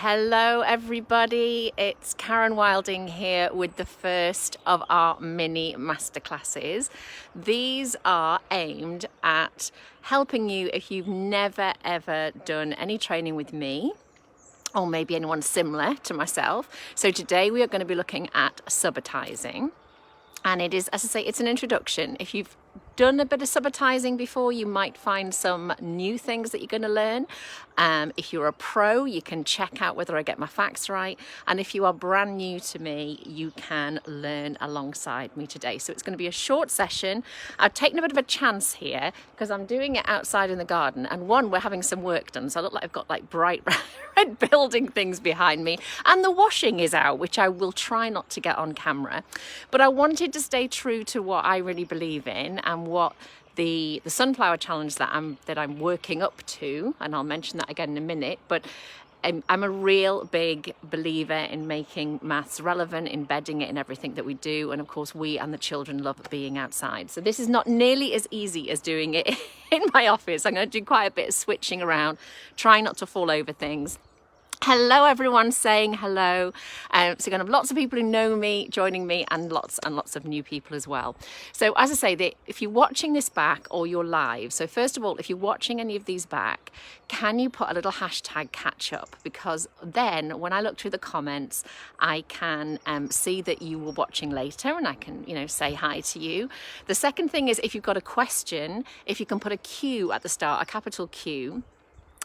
Hello everybody, it's Karen Wilding here with the first of our mini masterclasses. These are aimed at helping you if you've never ever done any training with me, or maybe anyone similar to myself. So today we are going to be looking at subitizing. And it is, as I say, it's an introduction. If you've done a bit of subitizing before, you might find some new things that you're going to learn. If you're a pro, you can check out whether I get my facts right. And if you are brand new to me, you can learn alongside me today. So it's going to be a short session. I've taken a bit of a chance here because I'm doing it outside in the garden. And one, we're having some work done. So I look like I've got like bright red building things behind me. And the washing is out, which I will try not to get on camera. But I wanted to stay true to what I really believe in and what the sunflower challenge that I'm working up to, and I'll mention that again in a minute. But I'm a real big believer in making maths relevant, embedding it in everything that we do, and of course we and the children love being outside. So this is not nearly as easy as doing it in my office. I'm going to do quite a bit of switching around, trying not to fall over things. Hello everyone saying hello. So you're going to have lots of people who know me joining me and lots of new people as well. So as I say, if you're watching this back or you're live, so first of all, if you're watching any of these back, can you put a little hashtag catch up? Because then when I look through the comments, I can see that you were watching later and I can, say hi to you. The second thing is if you've got a question, if you can put a Q at the start, a capital Q.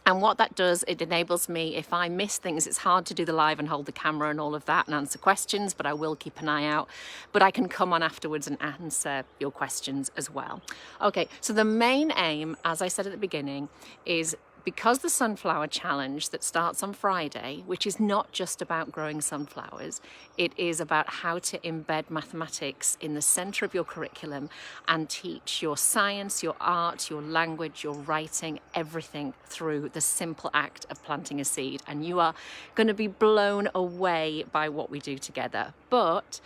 And what that does, it enables me, if I miss things, it's hard to do the live and hold the camera and all of that and answer questions, but I will keep an eye out. But I can come on afterwards and answer your questions as well. Okay, so the main aim, as I said at the beginning, is because the sunflower challenge that starts on Friday, which is not just about growing sunflowers, it is about how to embed mathematics in the center of your curriculum and teach your science, your art, your language, your writing, everything through the simple act of planting a seed. And you are going to be blown away by what we do together. But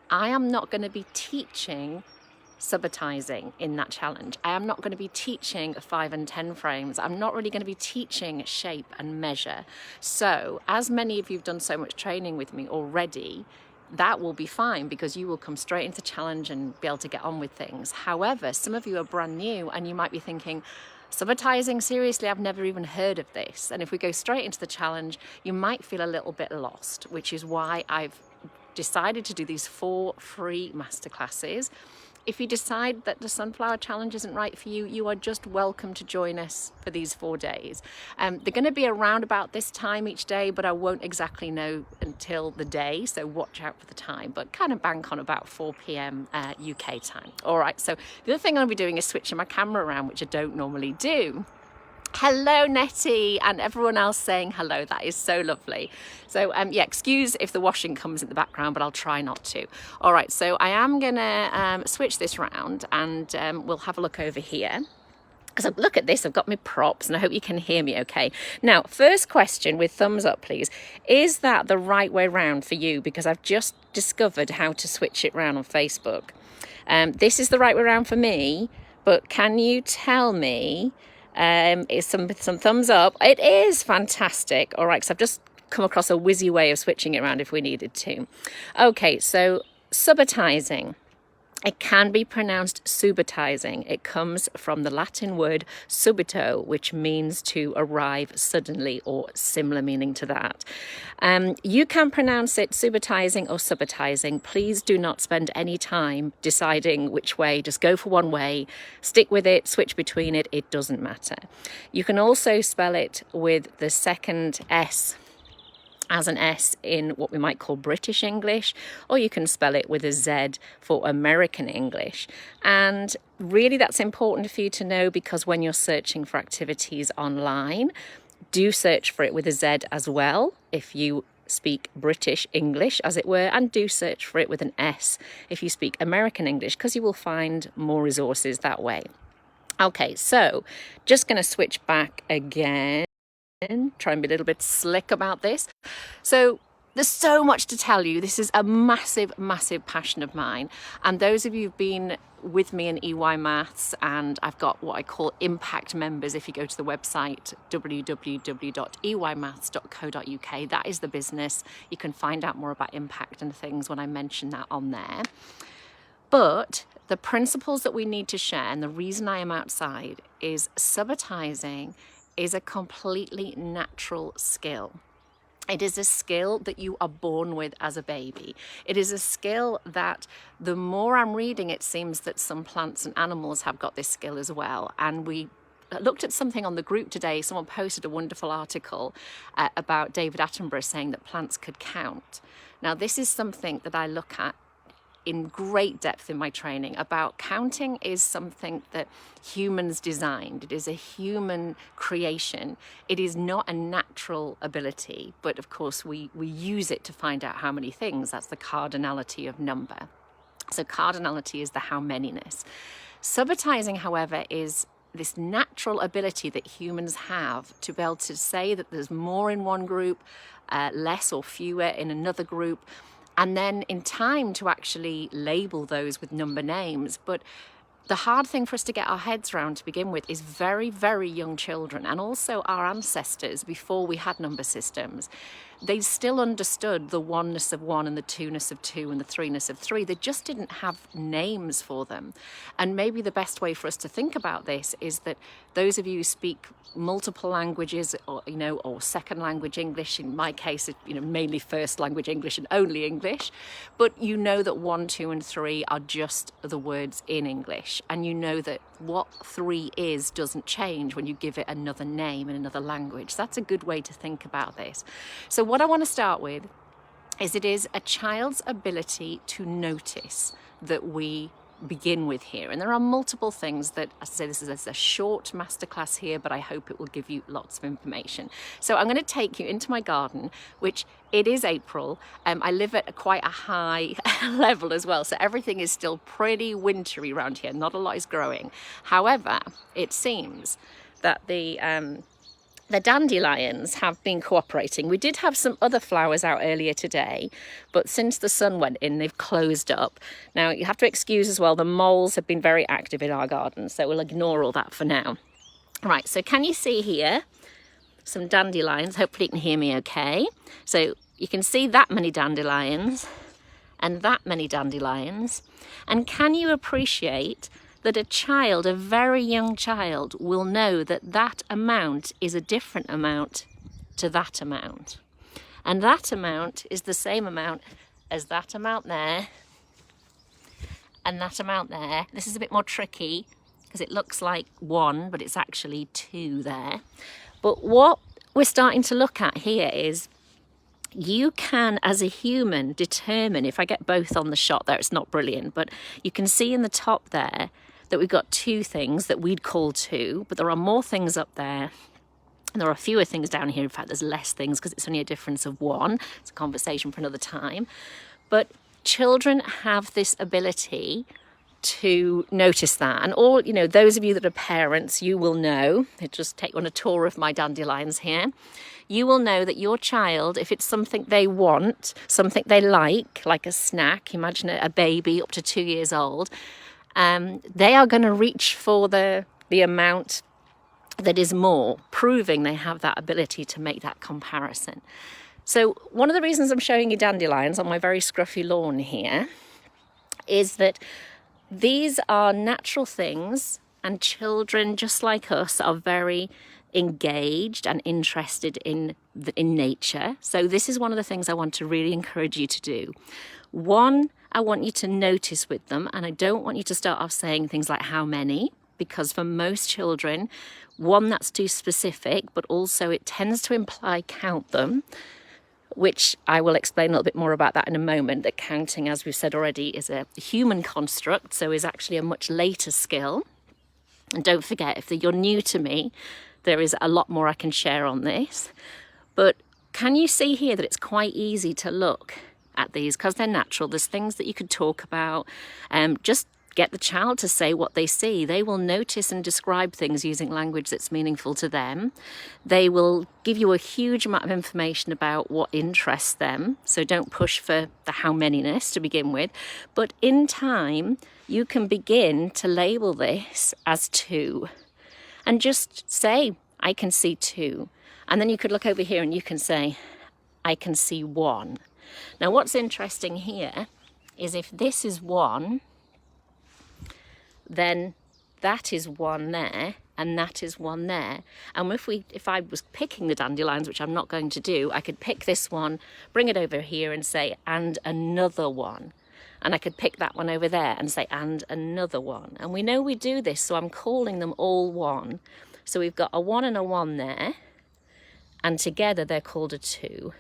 I am not going to be teaching subitizing in that challenge. I am not going to be teaching 5 and 10 frames. I'm not really going to be teaching shape and measure. So as many of you have done so much training with me already, that will be fine because you will come straight into the challenge and be able to get on with things. However, some of you are brand new and you might be thinking, subitizing, seriously, I've never even heard of this. And if we go straight into the challenge, you might feel a little bit lost, which is why I've decided to do these 4 free masterclasses. If you decide that the sunflower challenge isn't right for you, you are just welcome to join us for these 4 days. They're going to be around about this time each day, but I won't exactly know until the day, so watch out for the time, but kind of bank on about 4 p.m. UK time. All right, so the other thing I'll be doing is switching my camera around, which I don't normally do. Hello Nettie and everyone else saying hello. That is so lovely. So yeah, excuse if the washing comes in the background, but I'll try not to. All right, so I am gonna switch this round and we'll have a look over here. Because look at this, I've got my props and I hope you can hear me okay. Now, first question with thumbs up, please. Is that the right way round for you? Because I've just discovered how to switch it round on Facebook. This is the right way round for me, but can you tell me is some thumbs up? It is fantastic. All right, so I've just come across a whizzy way of switching it around if we needed to. Okay, so subitizing. It can be pronounced subitizing. It comes from the Latin word subito, which means to arrive suddenly or similar meaning to that. You can pronounce it subitizing or subitizing. Please do not spend any time deciding which way. Just go for one way, stick with it, switch between it. It doesn't matter. You can also spell it with the second S as an S in what we might call British English, or you can spell it with a Z for American English. And really that's important for you to know because when you're searching for activities online, do search for it with a Z as well if you speak British English, as it were, and do search for it with an S if you speak American English, because you will find more resources that way. Okay, so just going to switch back again. Try and be a little bit slick about this. So there's so much to tell you. This is a massive, massive passion of mine. And those of you who've been with me in EYMaths, and I've got what I call impact members. If you go to the website www.eymaths.co.uk, that is the business. You can find out more about impact and things when I mention that on there. But the principles that we need to share, and the reason I am outside, is subitizing is a completely natural skill. It is a skill that you are born with as a baby. It is a skill that the more I'm reading, it seems that some plants and animals have got this skill as well. And we looked at something on the group today. Someone posted a wonderful article about David Attenborough saying that plants could count. Now, this is something that I look at in great depth in my training. About counting is something that humans designed. It is a human creation. It is not a natural ability, but of course we use it to find out how many things. That's the cardinality of number. So cardinality is the how manyness. Subitizing, however, is this natural ability that humans have to be able to say that there's more in one group, less or fewer in another group, and then in time to actually label those with number names. But the hard thing for us to get our heads around to begin with is very, very young children, and also our ancestors before we had number systems. They still understood the oneness of one and the two-ness of two and the three-ness of three. They just didn't have names for them. And maybe the best way for us to think about this is that those of you who speak multiple languages, or or second language English, in my case, mainly first language English and only English, but you know that 1, 2 and 3 are just the words in English, and you know that what 3 is doesn't change when you give it another name in another language. So that's a good way to think about this. So what I want to start with is it is a child's ability to notice that we begin with here. And there are multiple things that, as I say, this is a short masterclass here, but I hope it will give you lots of information. So I'm going to take you into my garden, which it is April. I live at quite a high level as well, so everything is still pretty wintry around here. Not a lot is growing. However, it seems that the dandelions have been cooperating. We did have some other flowers out earlier today, but since the sun went in, they've closed up. Now, you have to excuse as well, the moles have been very active in our garden, so we'll ignore all that for now. Right, so can you see here some dandelions? Hopefully you can hear me okay. So you can see that many dandelions and that many dandelions. And can you appreciate that a child, a very young child, will know that that amount is a different amount to that amount. And that amount is the same amount as that amount there and that amount there. This is a bit more tricky because it looks like 1, but it's actually 2 there. But what we're starting to look at here is you can, as a human, determine, if I get both on the shot there, it's not brilliant, but you can see in the top there that we've got 2 things that we'd call 2, but there are more things up there, and there are fewer things down here. In fact, there's less things because it's only a difference of 1. It's a conversation for another time. But children have this ability to notice that. And all, those of you that are parents, you will know, just take you on a tour of my dandelions here. You will know that your child, if it's something they want, something they like a snack, imagine a baby up to 2 years old, they are going to reach for the amount that is more, proving they have that ability to make that comparison. So one of the reasons I'm showing you dandelions on my very scruffy lawn here is that these are natural things, and children, just like us, are very engaged and interested in nature. So this is one of the things I want to really encourage you to do. 1, I want you to notice with them, and I don't want you to start off saying things like how many, because for most children, 1, that's too specific, but also it tends to imply count them, which I will explain a little bit more about that in a moment, that counting, as we've said already, is a human construct, so is actually a much later skill. And don't forget, if you're new to me, there is a lot more I can share on this. But can you see here that it's quite easy to look at these because they're natural? There's things that you could talk about. Just get the child to say what they see. They will notice and describe things using language that's meaningful to them. They will give you a huge amount of information about what interests them. So don't push for the how many-ness to begin with. But in time, you can begin to label this as 2. And just say, I can see 2. And then you could look over here and you can say, I can see 1. Now what's interesting here is if this is 1, then that is 1 there, and that is 1 there. And if I was picking the dandelions, which I'm not going to do, I could pick this one, bring it over here and say, and another 1. And I could pick that one over there and say, and another 1. And we know we do this, so I'm calling them all 1. So we've got a 1 and a 1 there, and together they're called a 2.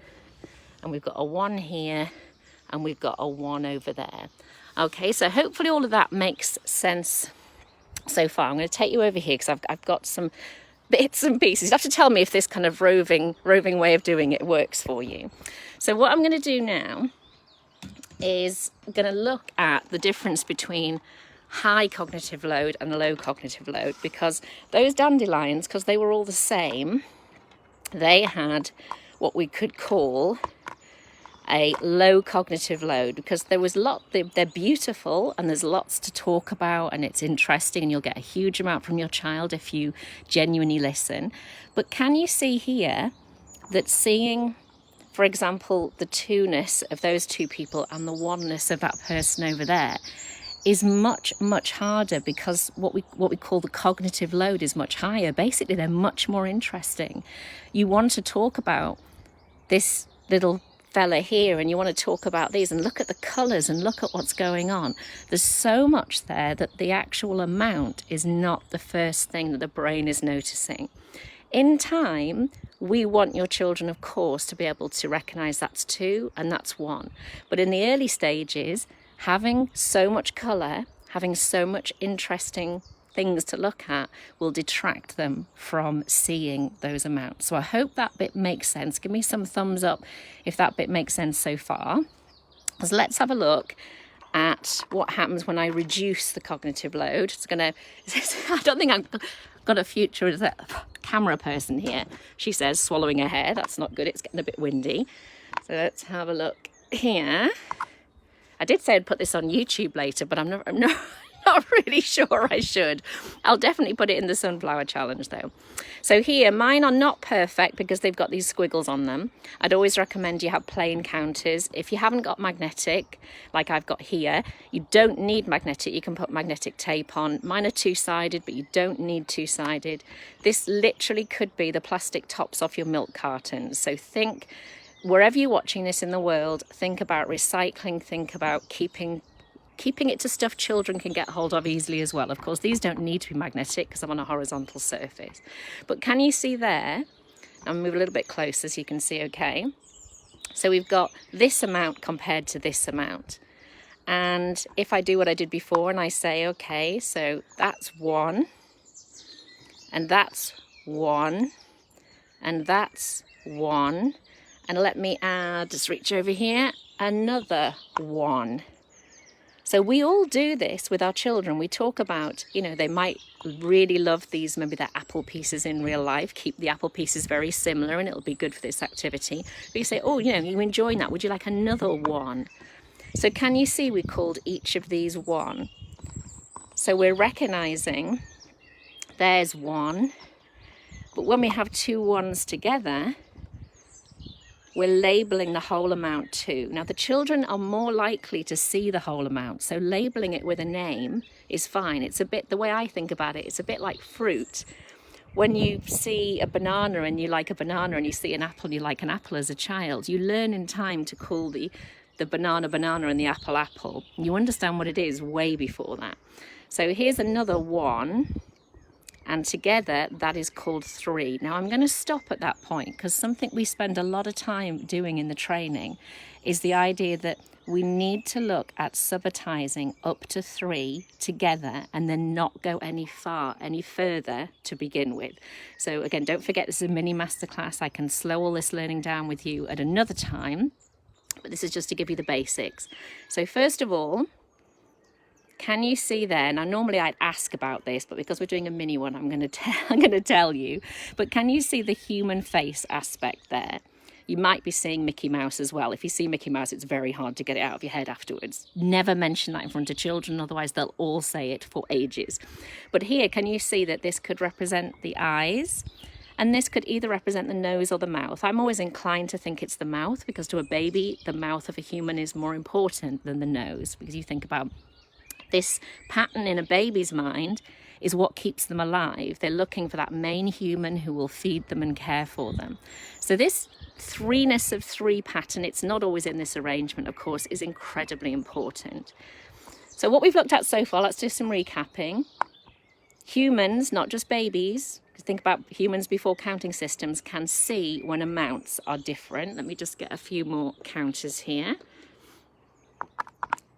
And we've got a 1 here, and we've got a 1 over there. Okay, so hopefully all of that makes sense so far. I'm going to take you over here because I've got some bits and pieces. You have to tell me if this kind of roving way of doing it works for you. So what I'm going to do now is I'm going to look at the difference between high cognitive load and low cognitive load, because those dandelions, because they were all the same, they had what we could call a low cognitive load, because they're beautiful and there's lots to talk about and it's interesting and you'll get a huge amount from your child if you genuinely listen. But can you see here that seeing, for example, the 2-ness of those 2 people and the 1-ness of that person over there is much, much harder, because what we call the cognitive load is much higher. Basically, they're much more interesting. You want to talk about this little fella here and you want to talk about these and look at the colours and look at what's going on. There's so much there that the actual amount is not the first thing that the brain is noticing. In time, we want your children, of course, to be able to recognise that's 2 and that's 1. But in the early stages, having so much colour, having so much interesting things to look at will detract them from seeing those amounts. So I hope that bit makes sense. Give me some thumbs up if that bit makes sense so far. So let's have a look at what happens when I reduce the cognitive load. It's gonna, I don't think I've got a future as a camera person here. She says, swallowing her hair. That's not good. It's getting a bit windy. So let's have a look here. I did say I'd put this on YouTube later, but I'm not really sure I should. I'll definitely put it in the Sunflower Challenge though. So here, mine are not perfect because they've got these squiggles on them. I'd always recommend you have plain counters. If you haven't got magnetic, like I've got here, you don't need magnetic. You can put magnetic tape on. Mine are 2-sided, but you don't need 2-sided. This literally could be the plastic tops off your milk cartons. So think, wherever you're watching this in the world, think about recycling, think about keeping it to stuff children can get hold of easily as well. Of course, these don't need to be magnetic because I'm on a horizontal surface. But can you see there? I'll move a little bit closer so you can see okay. So we've got this amount compared to this amount. And if I do what I did before and I say, okay, so that's 1, and that's 1, and that's 1, and let me add, just reach over here, another 1. So we all do this with our children. We talk about, they might really love these, maybe they're apple pieces in real life. Keep the apple pieces very similar and it'll be good for this activity. But you say, oh, you're enjoying that. Would you like another 1? So can you see we called each of these 1? So we're recognizing there's 1. But when we have 2 1s together, we're labeling the whole amount 2. Now the children are more likely to see the whole amount, so labeling it with a name is fine. It's a bit, the way I think about it, it's a bit like fruit. When you see a banana and you like a banana, and you see an apple and you like an apple as a child, you learn in time to call the banana banana and the apple apple. You understand what it is way before that. So here's another 1. And together that is called 3. Now I'm going to stop at that point, because something we spend a lot of time doing in the training is the idea that we need to look at subitizing up to 3 together and then not go any further to begin with. So again, don't forget this is a mini masterclass. I can slow all this learning down with you at another time, but this is just to give you the basics. So first of all, can you see there? Now, normally I'd ask about this, but because we're doing a mini one, I'm going to tell you. But can you see the human face aspect there? You might be seeing Mickey Mouse as well. If you see Mickey Mouse, it's very hard to get it out of your head afterwards. Never mention that in front of children, otherwise they'll all say it for ages. But here, can you see that this could represent the eyes? And this could either represent the nose or the mouth. I'm always inclined to think it's the mouth, because to a baby, the mouth of a human is more important than the nose. Because you think about this pattern in a baby's mind is what keeps them alive. They're looking for that main human who will feed them and care for them. So this threeness of three pattern, it's not always in this arrangement, of course, is incredibly important. So what we've looked at so far, let's do some recapping. Humans, not just babies, think about humans before counting systems, can see when amounts are different. Let me just get a few more counters here.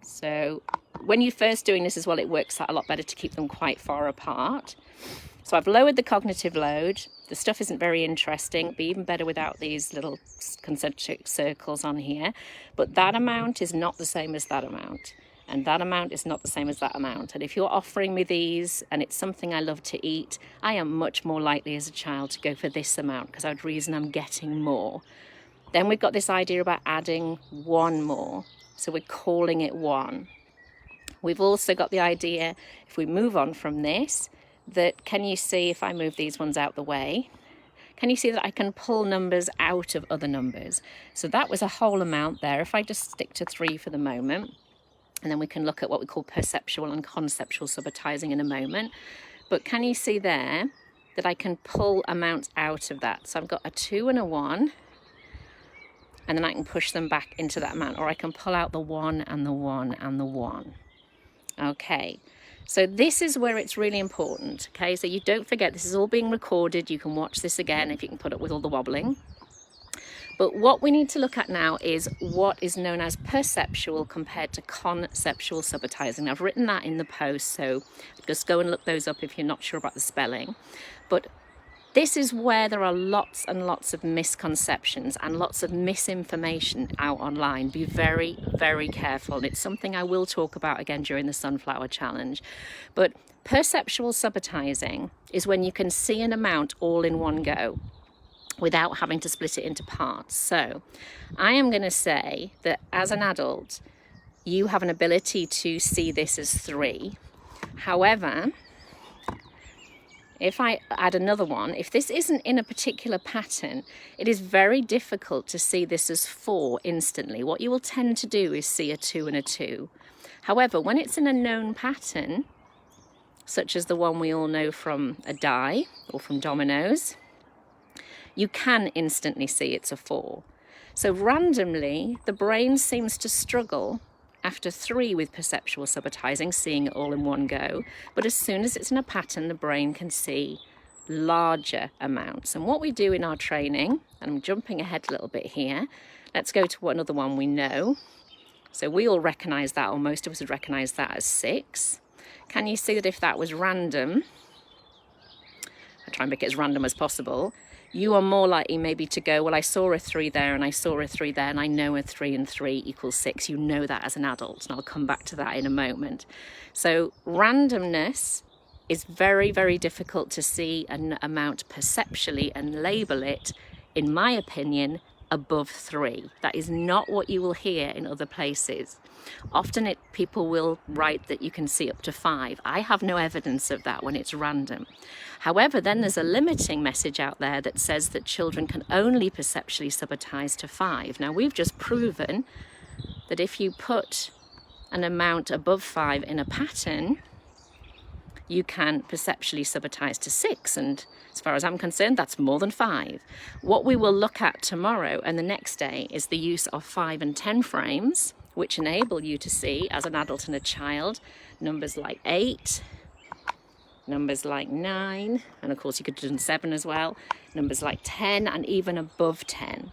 So when you're first doing this as well, it works out a lot better to keep them quite far apart. So I've lowered the cognitive load. The stuff isn't very interesting, be even better without these little concentric circles on here. But that amount is not the same as that amount. And that amount is not the same as that amount. And if you're offering me these and it's something I love to eat, I am much more likely as a child to go for this amount because I'd reason I'm getting more. Then we've got this idea about adding one more. So we're calling it one. We've also got the idea, if we move on from this, that can you see if I move these ones out the way, can you see that I can pull numbers out of other numbers? So that was a whole amount there. If I just stick to 3 for the moment, and then we can look at what we call perceptual and conceptual subitizing in a moment. But can you see there that I can pull amounts out of that? So I've got a 2 and a 1, and then I can push them back into that amount, or I can pull out the 1 and the 1 and the 1. Okay, so this is where it's really important, okay? So you don't forget, this is all being recorded. You can watch this again if you can put up with all the wobbling. But what we need to look at now is what is known as perceptual compared to conceptual subitizing. I've written that in the post, so just go and look those up if you're not sure about the spelling. But this is where there are lots and lots of misconceptions and lots of misinformation out online. Be very, very careful. And it's something I will talk about again during the Sunflower Challenge. But perceptual subitizing is when you can see an amount all in one go, without having to split it into parts. So I am going to say that as an adult, you have an ability to see this as 3. However, if I add another one, if this isn't in a particular pattern, it is very difficult to see this as 4 instantly. What you will tend to do is see a 2 and a 2. However, when it's in a known pattern, such as the one we all know from a die or from dominoes, you can instantly see it's a 4. So randomly, the brain seems to struggle after 3 with perceptual subitizing, seeing it all in one go. But as soon as it's in a pattern, the brain can see larger amounts. And what we do in our training, and I'm jumping ahead a little bit here, let's go to another one we know. So we all recognize that, or most of us would recognize that as 6. Can you see that if that was random, I try and make it as random as possible, you are more likely maybe to go, well, I saw a 3 there and I saw a 3 there and I know a 3 and 3 equals 6. You know that as an adult, and I'll come back to that in a moment. So randomness is very, very difficult to see an amount perceptually and label it, in my opinion, above 3. That is not what you will hear in other places. Often people will write that you can see up to 5. I have no evidence of that when it's random. However, then there's a limiting message out there that says that children can only perceptually subitize to 5. Now, we've just proven that if you put an amount above 5 in a pattern, you can perceptually subitize to 6. And as far as I'm concerned, that's more than 5. What we will look at tomorrow and the next day is the use of 5 and 10 frames, which enable you to see, as an adult and a child, numbers like 8, numbers like 9, and of course you could have done 7 as well, numbers like 10, and even above 10.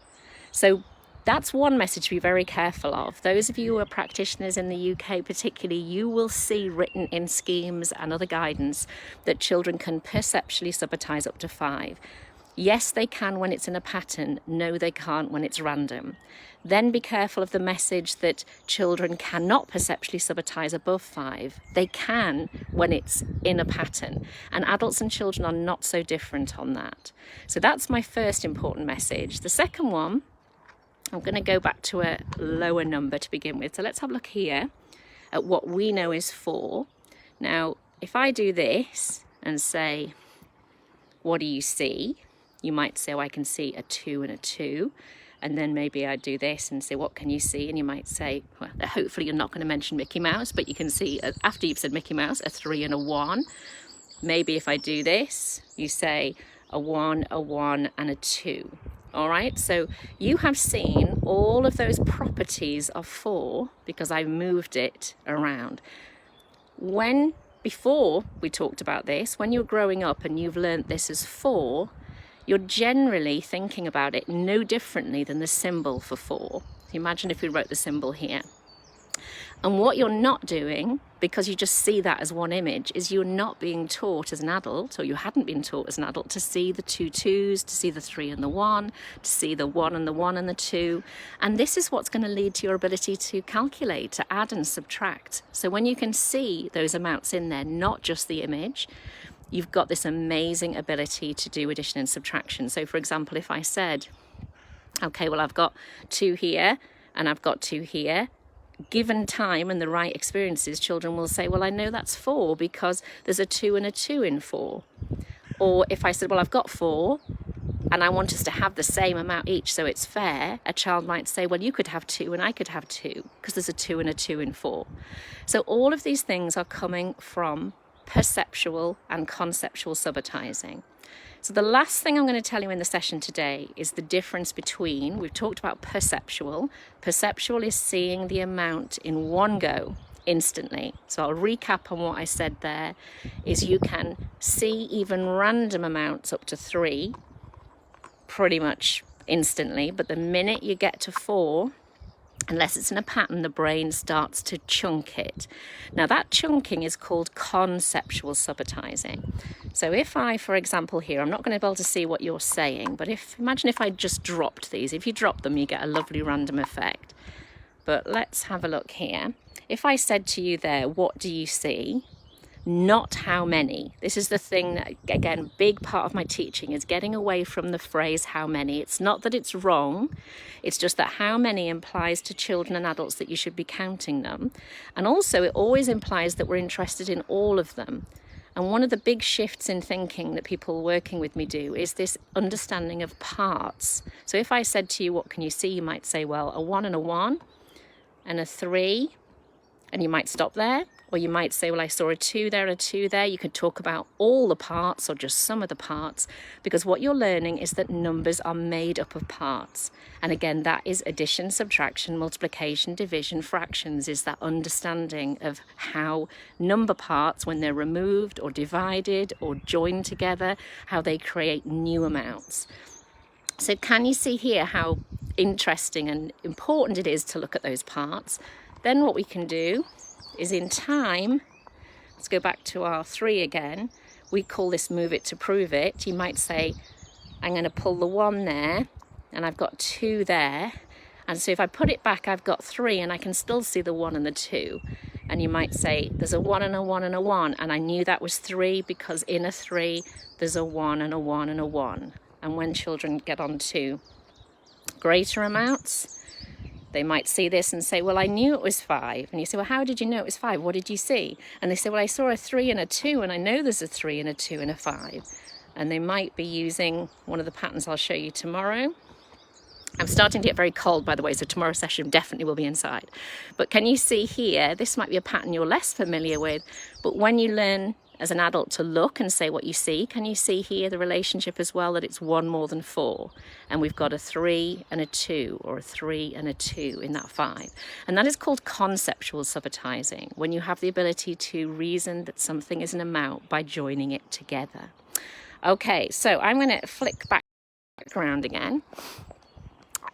So that's one message to be very careful of. Those of you who are practitioners in the UK particularly, you will see written in schemes and other guidance that children can perceptually subitize up to 5. Yes, they can when it's in a pattern. No, they can't when it's random. Then be careful of the message that children cannot perceptually subitize above 5. They can when it's in a pattern. And adults and children are not so different on that. So that's my first important message. The second one, I'm going to go back to a lower number to begin with. So let's have a look here at what we know is 4. Now, if I do this and say, what do you see? You might say, oh, I can see a 2 and a 2. And then maybe I do this and say, what can you see? And you might say, well, hopefully you're not going to mention Mickey Mouse, but you can see, after you've said Mickey Mouse, a 3 and a 1. Maybe if I do this, you say a 1, and a 2. All right, so you have seen all of those properties of 4 because I moved it around. Before we talked about this, when you're growing up and you've learned this as 4, you're generally thinking about it no differently than the symbol for 4. Imagine if we wrote the symbol here. And what you're not doing, because you just see that as one image, is you're not being taught as an adult, or you hadn't been taught as an adult, to see the 2 2s, to see the 3 and the 1, to see the 1 and the 1 and the 2. And this is what's going to lead to your ability to calculate, to add and subtract. So when you can see those amounts in there, not just the image, you've got this amazing ability to do addition and subtraction. So for example, if I said, okay, well, I've got 2 here and I've got 2 here, given time and the right experiences, children will say, well, I know that's 4 because there's a 2 and a 2 in 4. Or if I said, well, I've got 4 and I want us to have the same amount each so it's fair, a child might say, well, you could have 2 and I could have 2 because there's a 2 and a 2 in 4. So all of these things are coming from perceptual and conceptual subitizing. So the last thing I'm going to tell you in the session today is the difference between, we've talked about perceptual. Perceptual is seeing the amount in one go, instantly. So I'll recap on what I said there, is you can see even random amounts up to 3 pretty much instantly, but the minute you get to 4, unless it's in a pattern, the brain starts to chunk it. Now that chunking is called conceptual subitizing. So if I, for example here, I'm not going to be able to see what you're saying, but imagine if I just dropped these. If you drop them, you get a lovely random effect. But let's have a look here. If I said to you there, what do you see? Not how many. This is the thing that, again, big part of my teaching is getting away from the phrase how many. It's not that it's wrong, it's just that how many implies to children and adults that you should be counting them. And also it always implies that we're interested in all of them. And one of the big shifts in thinking that people working with me do is this understanding of parts. So if I said to you, what can you see? You might say, well, a 1 and a 1 and a 3, and you might stop there. Or you might say, well, I saw a 2 there and a 2 there. You could talk about all the parts or just some of the parts, because what you're learning is that numbers are made up of parts. And again, that is addition, subtraction, multiplication, division, fractions, is that understanding of how number parts, when they're removed or divided or joined together, how they create new amounts. So can you see here how interesting and important it is to look at those parts? Then what we can do is in time, let's go back to our 3 again, we call this move it to prove it. You might say, I'm going to pull the 1 there and I've got 2 there, and so if I put it back I've got 3 and I can still see the 1 and the 2. And you might say there's a 1 and a 1 and a 1, and I knew that was 3 because in a 3 there's a 1 and a 1 and a 1. And when children get on to greater amounts, they might see this and say, well, I knew it was 5. And you say, well, how did you know it was 5? What did you see? And they say, well, I saw a 3 and a 2, and I know there's a 3 and a 2 and a 5. And they might be using one of the patterns I'll show you tomorrow. I'm starting to get very cold, by the way, so tomorrow's session definitely will be inside. But can you see here, this might be a pattern you're less familiar with, but when you learn as an adult to look and say what you see, can you see here the relationship as well, that it's 1 more than 4? And we've got a 3 and a 2, or a 3 and a 2 in that 5. And that is called conceptual subitizing, when you have the ability to reason that something is an amount by joining it together. Okay, so I'm going to flick back around again.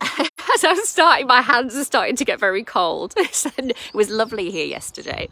As I'm starting, my hands are starting to get very cold. It was lovely here yesterday.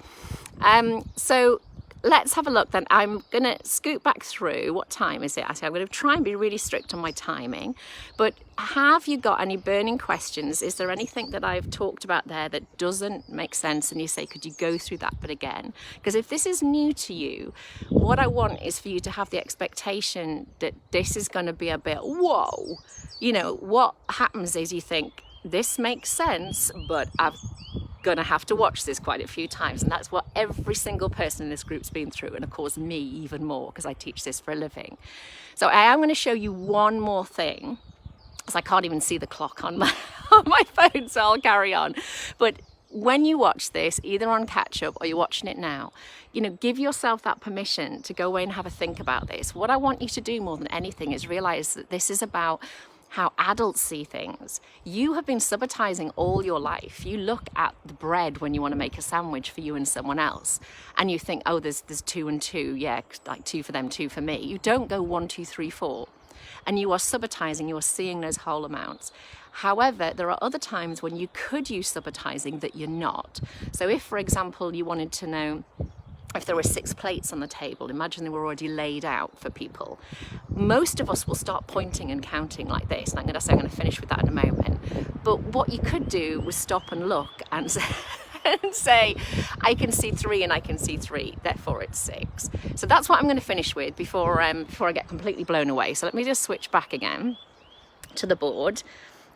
So let's have a look then. I'm going to scoot back through. What time is it? Actually, I'm going to try and be really strict on my timing. But have you got any burning questions? Is there anything that I've talked about there that doesn't make sense? And you say, could you go through that bit again? Because if this is new to you, what I want is for you to have the expectation that this is going to be a bit, whoa. You know, what happens is you think, this makes sense, but I'm going to have to watch this quite a few times. And that's what every single person in this group's been through. And of course, me even more, because I teach this for a living. So I am going to show you one more thing, because I can't even see the clock on my, on my phone, so I'll carry on. But when you watch this, either on catch up or you're watching it now, you know, give yourself that permission to go away and have a think about this. What I want you to do more than anything is realize that this is about how adults see things. You have been subitizing all your life. You look at the bread when you want to make a sandwich for you and someone else, and you think, oh, there's 2 and 2, yeah, like 2 for them, 2 for me. You don't go 1, 2, 3, 4. And you are subitizing, you are seeing those whole amounts. However, there are other times when you could use subitizing that you're not. So if, for example, you wanted to know if there were 6 plates on the table, imagine they were already laid out for people. Most of us will start pointing and counting like this, and I'm going to finish with that in a moment. But what you could do was stop and look and say, I can see 3 and I can see 3, therefore it's 6. So that's what I'm going to finish with before I get completely blown away. So let me just switch back again to the board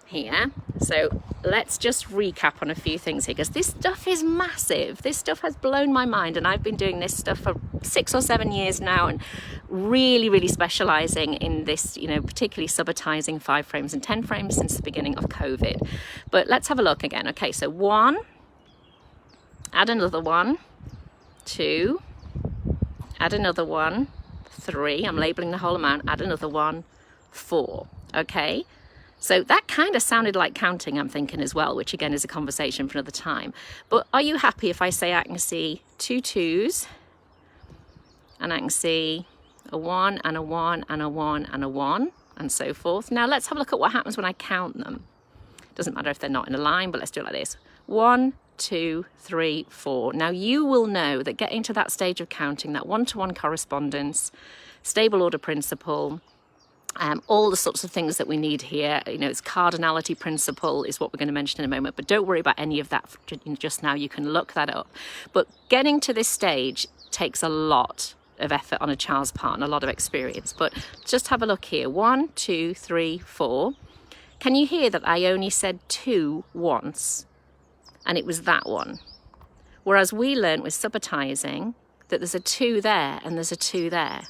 here. So let's just recap on a few things here, because this stuff is massive. This stuff has blown my mind, and I've been doing this stuff for 6 or 7 years now, and really specializing in this, you know, particularly subitizing 5 frames and 10 frames since the beginning of COVID. But let's have a look again. Okay, so 1, add another 1, 2, add another 1, 3, I'm labeling the whole amount, add another 1, 4. Okay, so that kind of sounded like counting, I'm thinking, as well, which again is a conversation for another time. But are you happy if I say I can see 2 2s, and I can see a 1 and a 1 and a 1 and a 1, and so forth? Now let's have a look at what happens when I count them. Doesn't matter if they're not in a line, but let's do it like this. 1, 2, 3, 4. Now you will know that getting to that stage of counting, that one-to-one correspondence, stable order principle, all the sorts of things that we need here, you know, it's cardinality principle is what we're going to mention in a moment, but don't worry about any of that just now. You can look that up. But getting to this stage takes a lot of effort on a child's part and a lot of experience. But just have a look here. 1, 2, 3, 4. Can you hear that I only said 2 once? And it was that one. Whereas we learnt with subitizing that there's a 2 there and there's a 2 there.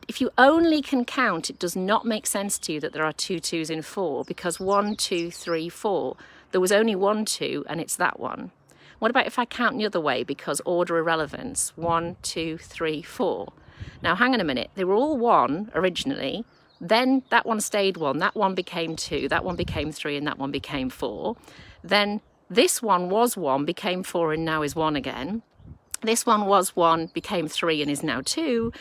If you only can count, it does not make sense to you that there are 2 2s in 4, because 1, 2, 3, 4, there was only 1 2 and it's that one. What about if I count the other way, because order irrelevance, 1, 2, 3, 4. Now hang on a minute, they were all 1 originally, then that one stayed 1, that one became 2, that one became 3, and that one became 4. Then this one was 1, became 4, and now is 1 again. This one was 1, became 3, and is now 2.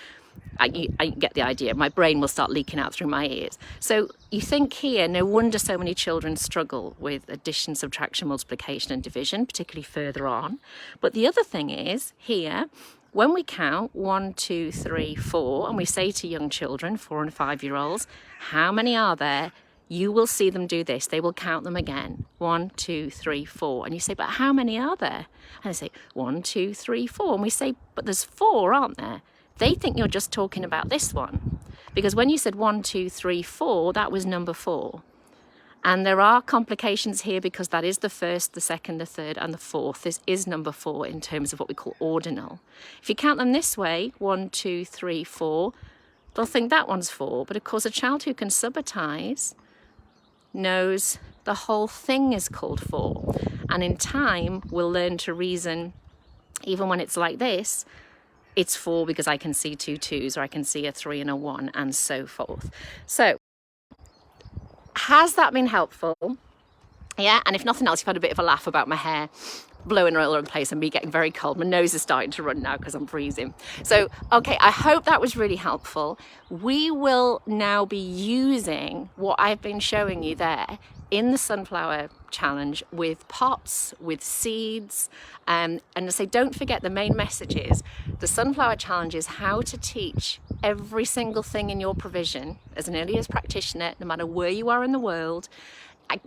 I get the idea. My brain will start leaking out through my ears. So you think here, no wonder so many children struggle with addition, subtraction, multiplication and division, particularly further on. But the other thing is here, when we count 1, 2, 3, 4, and we say to young children, 4 and 5-year-olds, how many are there? You will see them do this. They will count them again. 1, 2, 3, 4. And you say, but how many are there? And they say, 1, 2, 3, 4. And we say, but there's 4, aren't there? They think you're just talking about this one, because when you said 1, 2, 3, 4, that was number 4. And there are complications here, because that is the first, the second, the third, and the fourth. This is number 4 in terms of what we call ordinal. If you count them this way, 1, 2, 3, 4, they'll think that one's 4. But of course, a child who can subitize knows the whole thing is called 4. And in time, we'll learn to reason, even when it's like this, it's 4 because I can see 2 2s, or I can see a 3 and a 1, and so forth. So, has that been helpful? Yeah, and if nothing else, you've had a bit of a laugh about my hair blowing all over the place and me getting very cold. My nose is starting to run now because I'm freezing. So, okay, I hope that was really helpful. We will now be using what I've been showing you there in the Sunflower Challenge with pots, with seeds, and I say don't forget the main message is the Sunflower Challenge is how to teach every single thing in your provision as an early years practitioner, no matter where you are in the world.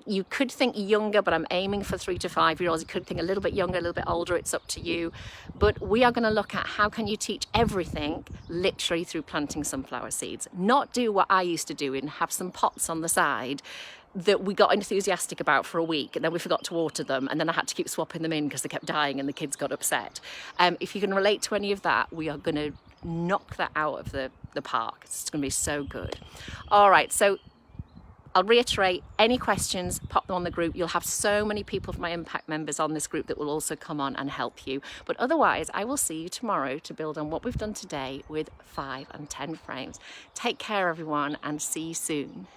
You could think younger, but I'm aiming for 3 to 5 year olds. You could think a little bit younger, a little bit older, it's up to you. But we are going to look at how can you teach everything literally through planting sunflower seeds. Not do what I used to do and have some pots on the side that we got enthusiastic about for a week and then we forgot to water them and then I had to keep swapping them in because they kept dying and the kids got upset. If you can relate to any of that, we are going to knock that out of the park. It's going to be so good. All right, so I'll reiterate, any questions, pop them on the group. You'll have so many people from my Impact members on this group that will also come on and help you. But otherwise, I will see you tomorrow to build on what we've done today with 5 and 10 frames. Take care, everyone, and see you soon.